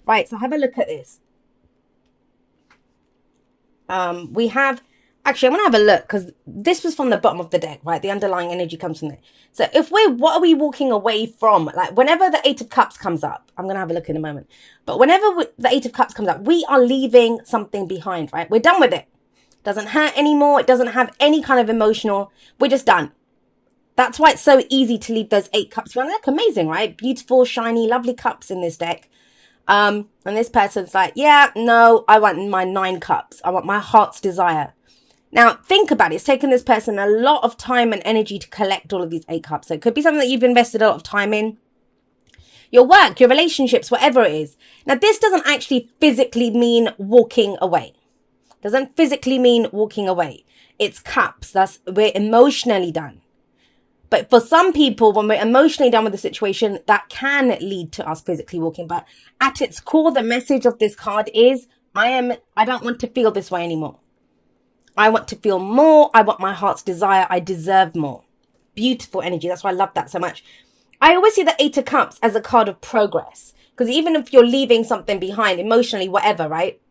Right, so have a look at this. We have, actually, I'm going to have a look because this was from the bottom of the deck, right? The underlying energy comes from there. So what are we walking away from? Like whenever the Eight of Cups comes up, I'm going to have a look in a moment. But whenever the Eight of Cups comes up, we are leaving something behind, right? We're done with it. It doesn't hurt anymore. It doesn't have any kind of emotional. We're just done. That's why it's so easy to leave those 8 cups around. They look amazing, right? Beautiful, shiny, lovely cups in this deck. And this person's like, yeah, no, I want my 9 cups. I want my heart's desire. Now, think about it. It's taken this person a lot of time and energy to collect all of these 8 cups. So it could be something that you've invested a lot of time in. Your work, your relationships, whatever it is. Now, this doesn't actually physically mean walking away. Doesn't physically mean walking away. It's cups. We're emotionally done. But for some people, when we're emotionally done with the situation, that can lead to us physically walking. But at its core, the message of this card is, I don't want to feel this way anymore. I want to feel more. I want my heart's desire. I deserve more. Beautiful energy. That's why I love that so much. I always see the 8 of Cups as a card of progress. Because even if you're leaving something behind, emotionally, whatever, right?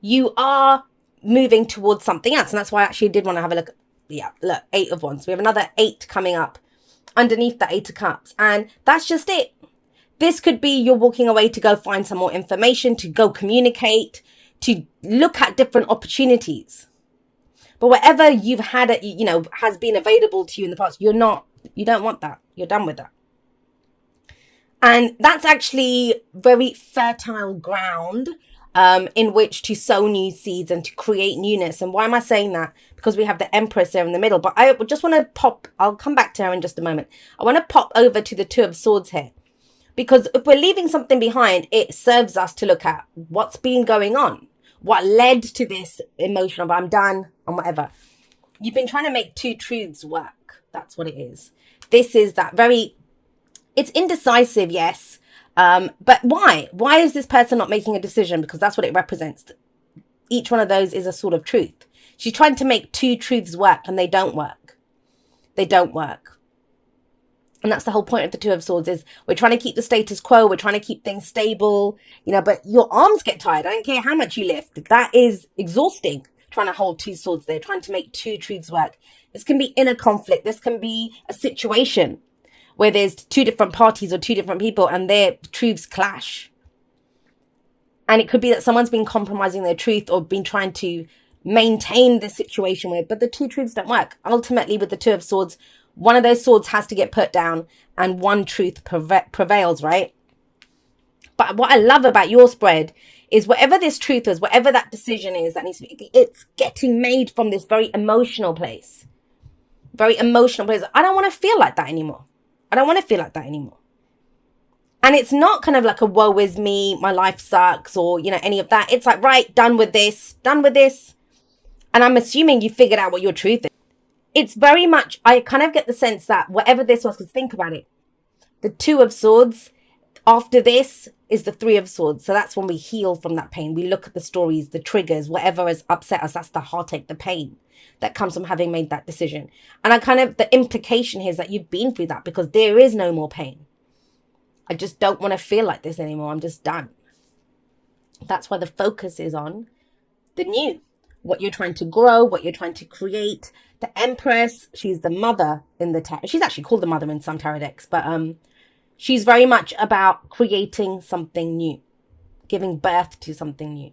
You are moving towards something else. And that's why I actually did want to have a look at, yeah, look, 8 of Wands. We have another 8 coming up underneath the 8 of Cups. And that's just it. This could be you're walking away to go find some more information, to go communicate, to look at different opportunities. But whatever you've had, has been available to you in the past, you don't want that. You're done with that. And that's actually very fertile ground in which to sow new seeds and to create newness. And why am I saying that? Because we have the Empress there in the middle. But I just want to I'll come back to her in just a moment. I want to pop over to the 2 of Swords here. Because if we're leaving something behind, it serves us to look at what's been going on. What led to this emotion of I'm done and whatever. You've been trying to make 2 truths work. That's what it is. This is that it's indecisive, yes. But why? Why is this person not making a decision? Because that's what it represents. Each one of those is a sort of truth. She's trying to make 2 truths work and they don't work. They don't work. And that's the whole point of the 2 of Swords is we're trying to keep the status quo. We're trying to keep things stable, but your arms get tired. I don't care how much you lift. That is exhausting. Trying to hold 2 swords there, trying to make 2 truths work. This can be inner conflict. This can be a situation where there's 2 different parties or 2 different people and their truths clash. And it could be that someone's been compromising their truth or been trying to maintain the situation but the 2 truths don't work. Ultimately, with the 2 of Swords, one of those swords has to get put down and one truth prevails, right? But what I love about your spread is whatever this truth is, whatever that decision is that needs to be, it's getting made from this very emotional place. Very emotional place. I don't want to feel like that anymore. I don't want to feel like that anymore. And it's not kind of like a woe is me, my life sucks, or, any of that. It's like, right, done with this. And I'm assuming you figured out what your truth is. It's very much, I kind of get the sense that whatever this was, because think about it. The 2 of Swords, after this is the 3 of Swords. So that's when we heal from that pain. We look at the stories, the triggers, whatever has upset us. That's the heartache, the pain that comes from having made that decision. And the implication here is that you've been through that because there is no more pain. I just don't want to feel like this anymore. I'm just done. That's why the focus is on the new. What you're trying to grow, what you're trying to create. The Empress, she's the mother in the tarot. She's actually called the mother in some tarot decks. But she's very much about creating something new. Giving birth to something new.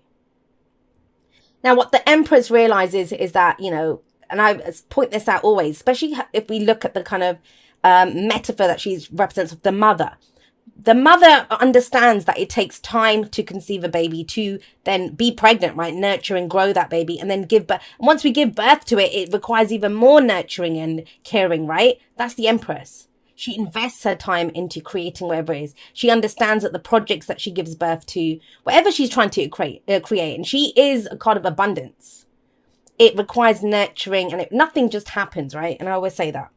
Now, what the Empress realizes is that, and I point this out always, especially if we look at the kind of metaphor that she represents of the mother. The mother understands that it takes time to conceive a baby, to then be pregnant, right? Nurture and grow that baby and then give birth. And once we give birth to it, it requires even more nurturing and caring, right? That's the Empress. She invests her time into creating whatever it is. She understands that the projects that she gives birth to, whatever she's trying to create, and she is a card of abundance. It requires nurturing and nothing just happens, right? And I always say that.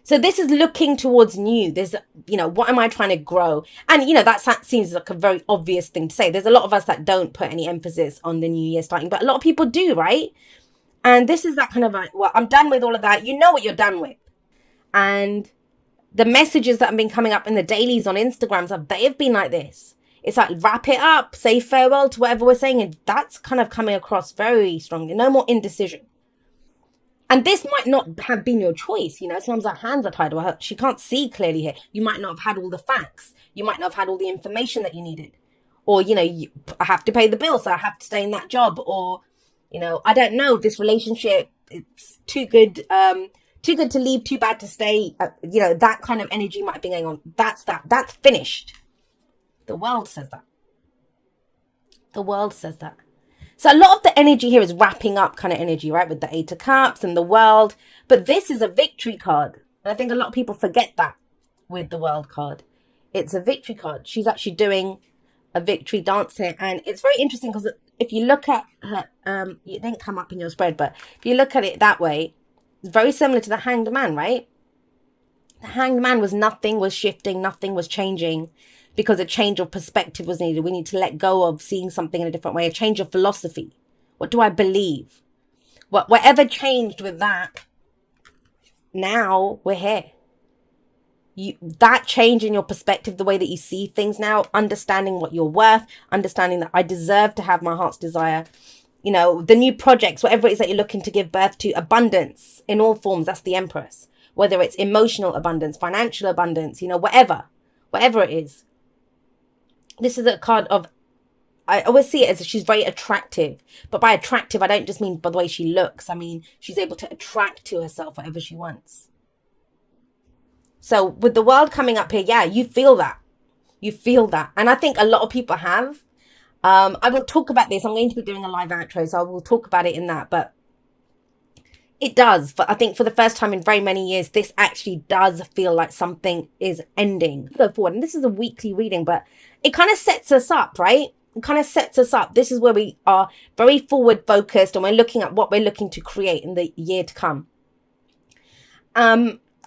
So this is looking towards new. There's, what am I trying to grow? And, that seems like a very obvious thing to say. There's a lot of us that don't put any emphasis on the new year starting, but a lot of people do, right? And this is that kind of like, well, I'm done with all of that. You know what you're done with. And the messages that have been coming up in the dailies on Instagram, they have been like this. It's like wrap it up, say farewell to whatever we're saying. And that's kind of coming across very strongly. No more indecision. And this might not have been your choice. Sometimes our hands are tied. Well, she can't see clearly here. You might not have had all the facts. You might not have had all the information that you needed. Or, I have to pay the bill, so I have to stay in that job. Or, I don't know, this relationship, it's too good to leave, too bad to stay. That kind of energy might have been going on. That's finished. The world says that. The world says that. So a lot of the energy here is wrapping up kind of energy, right? With the Eight of Cups and the World. But this is a victory card. And I think a lot of people forget that with the World card. It's a victory card. She's actually doing a victory dance here. And it's very interesting because if you look at her, it didn't come up in your spread, but if you look at it that way, it's very similar to the Hanged Man, right? The Hanged Man was nothing was shifting, nothing was changing. Because a change of perspective was needed. We need to let go of seeing something in a different way. A change of philosophy. What do I believe? Whatever changed with that, now we're here. That change in your perspective, the way that you see things now, understanding what you're worth, understanding that I deserve to have my heart's desire. The new projects, whatever it is that you're looking to give birth to, abundance in all forms. That's the Empress. Whether it's emotional abundance, financial abundance, whatever it is. This is a card of, I always see it as she's very attractive. But by attractive, I don't just mean by the way she looks. I mean, she's able to attract to herself whatever she wants. So with the World coming up here, yeah, you feel that. You feel that. And I think a lot of people have. I will talk about this. I'm going to be doing a live outro, so I will talk about it in that. But it does. But I think for the first time in very many years, this actually does feel like something is ending. Go forward. And this is a weekly reading, but it kind of sets us up, right? It kind of sets us up. This is where we are very forward focused and we're looking at what we're looking to create in the year to come.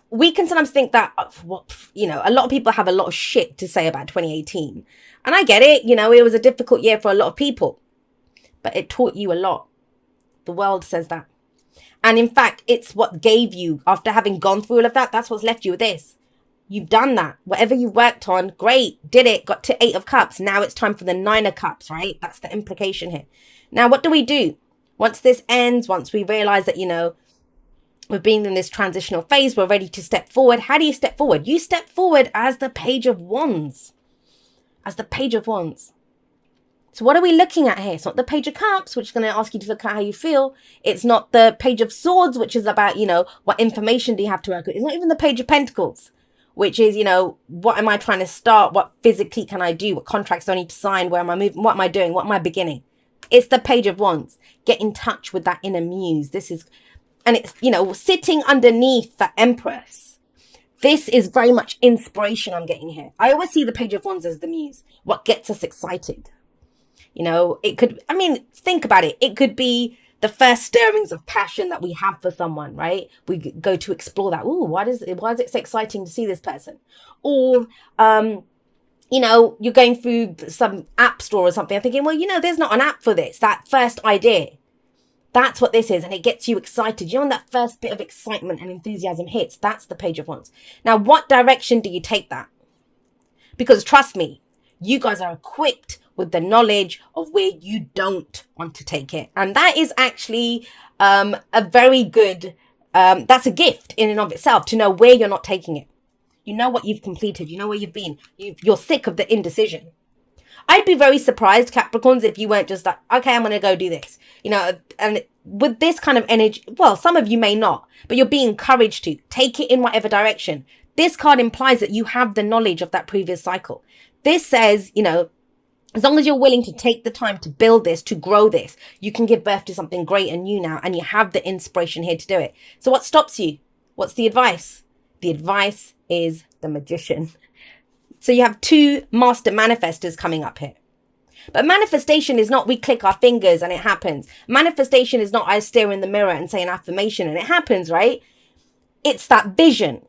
We can sometimes think that, a lot of people have a lot of shit to say about 2018. And I get it. It was a difficult year for a lot of people, but it taught you a lot. The World says that. And in fact, it's what gave you, after having gone through all of that, that's what's left you with this. You've done that. Whatever you worked on, great, did it, got to 8 of Cups. Now it's time for the 9 of Cups, right? That's the implication here. Now, what do we do? Once this ends, once we realize that, we've been in this transitional phase, we're ready to step forward. How do you step forward? You step forward as the Page of Wands. As the Page of Wands. So what are we looking at here? It's not the Page of Cups, which is going to ask you to look at how you feel. It's not the Page of Swords, which is about, what information do you have to work with. It's not even the Page of Pentacles, which is, what am I trying to start? What physically can I do? What contracts do I need to sign? Where am I moving? What am I doing? What am I beginning? It's the Page of Wands. Get in touch with that inner muse. This is, and it's, sitting underneath the Empress. This is very much inspiration I'm getting here. I always see the Page of Wands as the muse. What gets us excited? It could, think about it. It could be the first stirrings of passion that we have for someone, right? We go to explore that. Ooh, why is it so exciting to see this person? Or, you're going through some app store or something. I'm thinking, well, there's not an app for this. That first idea. That's what this is. And it gets you excited. When that first bit of excitement and enthusiasm hits, that's the Page of Wands. Now, what direction do you take that? Because trust me, you guys are equipped with the knowledge of where you don't want to take it. And that is actually a very good, that's a gift in and of itself to know where you're not taking it. You know what you've completed. You know where you've been. You're sick of the indecision. I'd be very surprised, Capricorns, if you weren't just like, okay, I'm going to go do this. And with this kind of energy, well, some of you may not, but you're being encouraged to take it in whatever direction. This card implies that you have the knowledge of that previous cycle. This says, as long as you're willing to take the time to build this, to grow this, you can give birth to something great and new now, and you have the inspiration here to do it. So what stops you? What's the advice? The advice is the Magician. So you have 2 master manifestors coming up here. But manifestation is not we click our fingers and it happens. Manifestation is not I stare in the mirror and say an affirmation and it happens, right? It's that vision.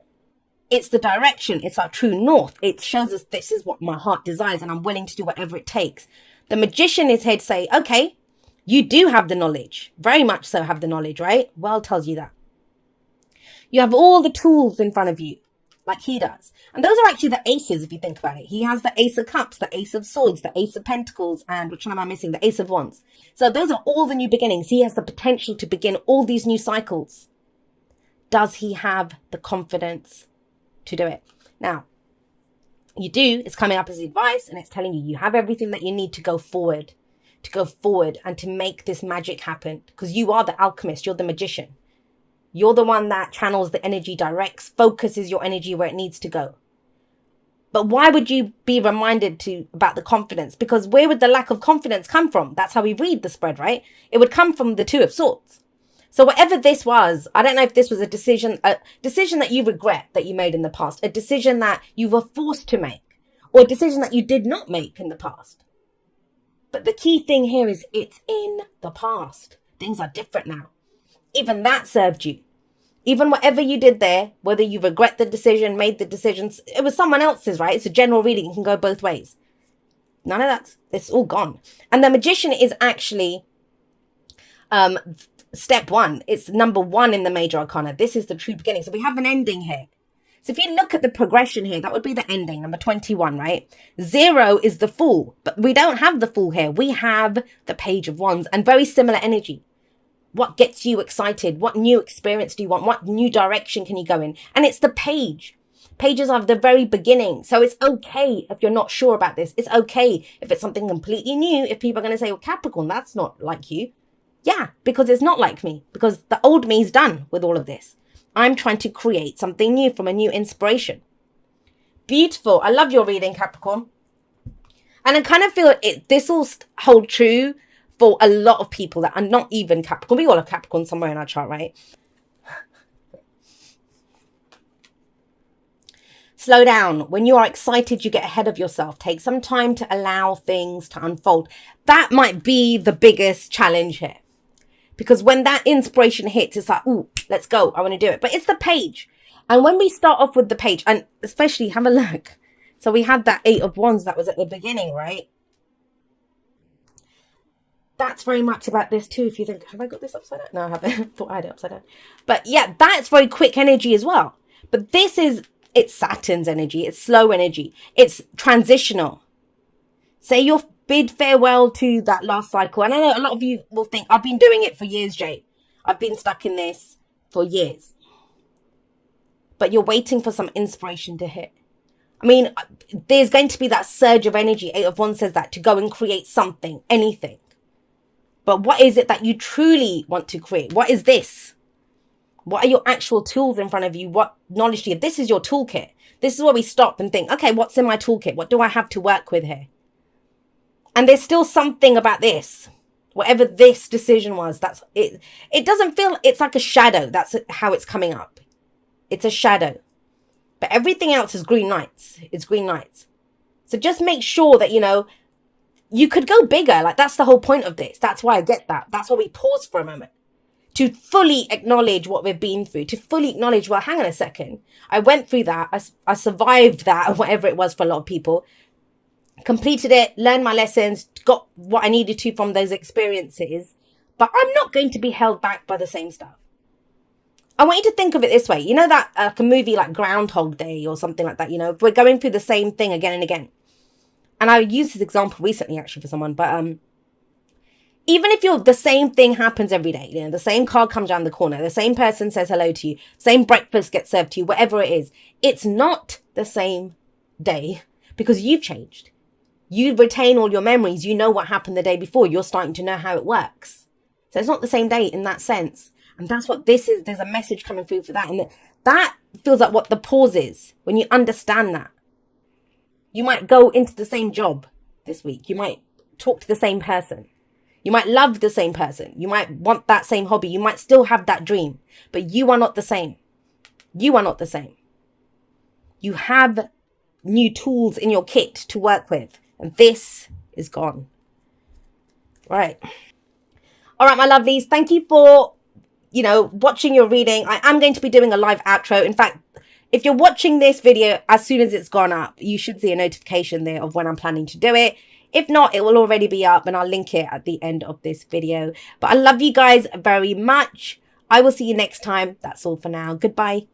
It's the direction. It's our true north. It shows us this is what my heart desires and I'm willing to do whatever it takes. The Magician is here to say, okay, you do have the knowledge. Very much so have the knowledge, right? World tells you that. You have all the tools in front of you, like he does. And those are actually the aces, if you think about it. He has the Ace of Cups, the Ace of Swords, the Ace of Pentacles, and which one am I missing? The Ace of Wands. So those are all the new beginnings. He has the potential to begin all these new cycles. Does he have the confidence to do it? Now, you do. It's coming up as advice, and it's telling you you have everything that you need to go forward and to make this magic happen, because you are the alchemist. You're the magician. You're the one that channels the energy, directs, focuses your energy where it needs to go. But why would you be reminded about the confidence? Because where would the lack of confidence come from? That's how we read the spread, right? It would come from the Two of Swords. So whatever this was, I don't know if this was a decision that you regret that you made in the past, a decision that you were forced to make, or a decision that you did not make in the past. But the key thing here is it's in the past. Things are different now. Even that served you. Even whatever you did there, whether you regret the decision, made the decisions, it was someone else's, right? It's a general reading. It can go both ways. None of that. It's all gone. And the magician is actually step one. It's number one in the major arcana. This is the true beginning. So we have an ending here. So if you look at the progression here, that would be the ending, number 21, right? 0 is the Fool, but we don't have the Fool here. We have the Page of Wands and very similar energy. What gets you excited? What new experience do you want? What new direction can you go in? And it's the page. Pages are the very beginning. So it's okay if you're not sure about this. It's okay if it's something completely new. If people are going to say, well, Capricorn, that's not like you. Yeah, because it's not like me. Because the old me is done with all of this. I'm trying to create something new from a new inspiration. Beautiful. I love your reading, Capricorn. And I kind of feel this will hold true for a lot of people that are not even Capricorn. We all have Capricorn somewhere in our chart, right? Slow down. When you are excited, you get ahead of yourself. Take some time to allow things to unfold. That might be the biggest challenge here. Because when that inspiration hits, it's like, ooh, let's go. I want to do it. But it's the page. And when we start off with the page, and especially have a look. So we had that 8 of Wands that was at the beginning, right? That's very much about this too. If you think, have I got this upside down? No, I haven't. Thought I had it upside down. But yeah, that's very quick energy as well. But this is, it's Saturn's energy. It's slow energy. It's transitional. Say your bid farewell to that last cycle. And I know a lot of you will think, I've been doing it for years, Jay. I've been stuck in this for years. But you're waiting for some inspiration to hit. I mean, there's going to be that surge of energy. 8 of Wands says that, to go and create something, anything. But what is it that you truly want to create? What is this? What are your actual tools in front of you? What knowledge do you have? This is your toolkit. This is where we stop and think, okay, what's in my toolkit? What do I have to work with here? And there's still something about this. Whatever this decision was, that's it. It doesn't feel, it's like a shadow. That's how it's coming up. It's a shadow. But everything else is green lights. It's green lights. So just make sure that, you know, you could go bigger. Like, that's the whole point of this. That's why I get that. That's why we pause for a moment. To fully acknowledge what we've been through. To fully acknowledge, well, hang on a second. I went through that. I survived that, or whatever it was for a lot of people. Completed it, learned my lessons, got what I needed to from those experiences. But I'm not going to be held back by the same stuff. I want you to think of it this way. You know that like a movie like Groundhog Day or something like that, you know, if we're going through the same thing again and again. And I used this example recently actually for someone, but even if the same thing happens every day, you know, the same car comes around the corner, the same person says hello to you, same breakfast gets served to you, whatever it is, it's not the same day because you've changed. You retain all your memories. You know what happened the day before. You're starting to know how it works. So it's not the same day in that sense. And that's what this is. There's a message coming through for that. And that feels like what the pause is. When you understand that. You might go into the same job this week. You might talk to the same person. You might love the same person. You might want that same hobby. You might still have that dream. But you are not the same. You are not the same. You have new tools in your kit to work with. And this is gone. Right. All right, my lovelies. Thank you for, watching your reading. I am going to be doing a live outro. In fact, if you're watching this video, as soon as it's gone up, you should see a notification there of when I'm planning to do it. If not, it will already be up and I'll link it at the end of this video. But I love you guys very much. I will see you next time. That's all for now. Goodbye.